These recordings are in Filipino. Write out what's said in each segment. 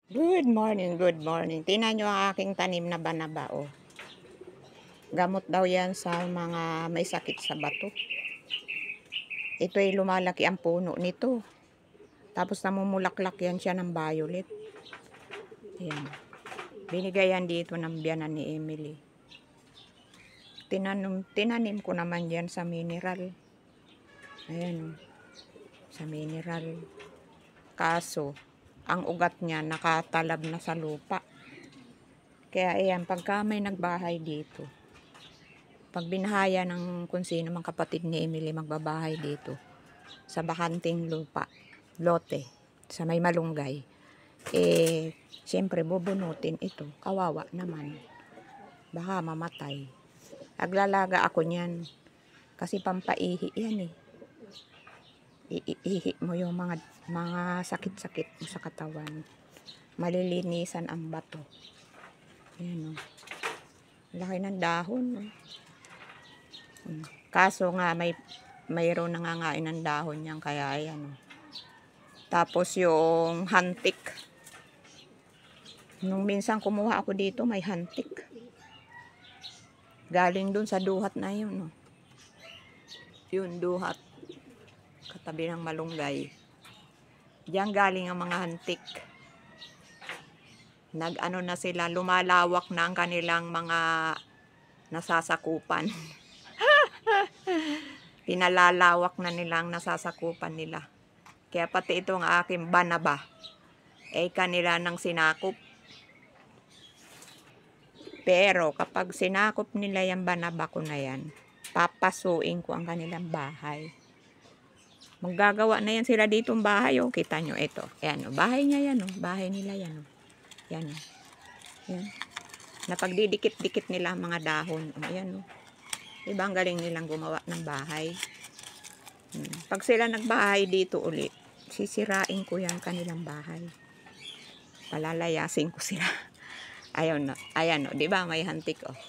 Good morning, good morning. Tingnan nyo ang aking tanim na banaba, oh. Gamot daw yan sa mga may sakit sa bato. Ito ay lumalaki ang puno nito. Tapos namumulaklak yan siya ng violet. Ayan. Binigay yan dito ng biyanan ni Emily. Tinanim ko naman yan sa mineral. Ayan, oh. Sa mineral. Kaso, ang ugat niya nakatalab na sa lupa. Kaya ayan, pagka may nagbahay dito, pag binahaya ng kung sino mang kapatid ni Emily magbabahay dito, sa bakanting lupa, lote, sa may malunggay, siyempre bubunutin ito. Kawawa naman. Baka mamatay. Aglalaga ako niyan. Kasi pampaihi yan eh. Iihi mo yung mga sakit-sakit sa katawan. Malilinisan ang bato. Ayan o. Laki ng dahon. Kaso nga mayroon nangangain ng dahon niyan. Kaya ayan o. Tapos yung hantik. Nung minsan kumuha ako dito may hantik. Galing dun sa duhat na yun. Yun duhat. Katabi ng malunggay. Diyan galing ang mga hantik. Nag-ano na sila, lumalawak na ang kanilang mga nasasakupan. Pinalalawak na nilang nasasakupan nila. Kaya pati itong aking banaba, kanila nang sinakop. Pero kapag sinakop nila yung banaba ko na yan, papasuin ko ang kanilang bahay. Maggagawa na yan sila ditong bahay, oh. Kita nyo, ito. Ayan, oh. Bahay niya yan, oh. Bahay nila yan, oh. Yan, oh. Yan. Napagdidikit-dikit nila ang mga dahon. Oh, ayan, oh. Diba ang galing nilang gumawa ng bahay. Pag sila nagbahay dito ulit, sisirain ko yan kanilang bahay. Palalayasin ko sila. Ayun, no. Ayan, oh. Diba may hantik, oh.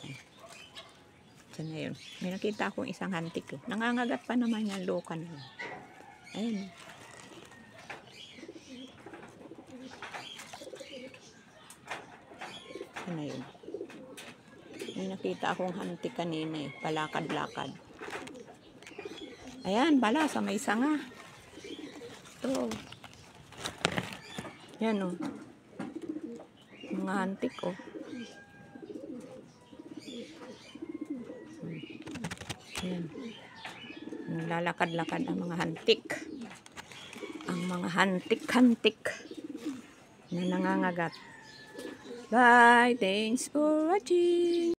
Diyan na yun. May nakita akong isang hantik, oh. Nangangagat pa naman yan, loka na yun. Ayan. Ano yun? May nakita akong hantik kanina eh. Palakad-lakad. Ayan, bala sa may sanga. Ito. Yan o. Mga hantik o. Ayan. Lalakad-lakad ang mga hantik. Ang mga hantik-hantik na nangangagat. Bye! Thanks for watching!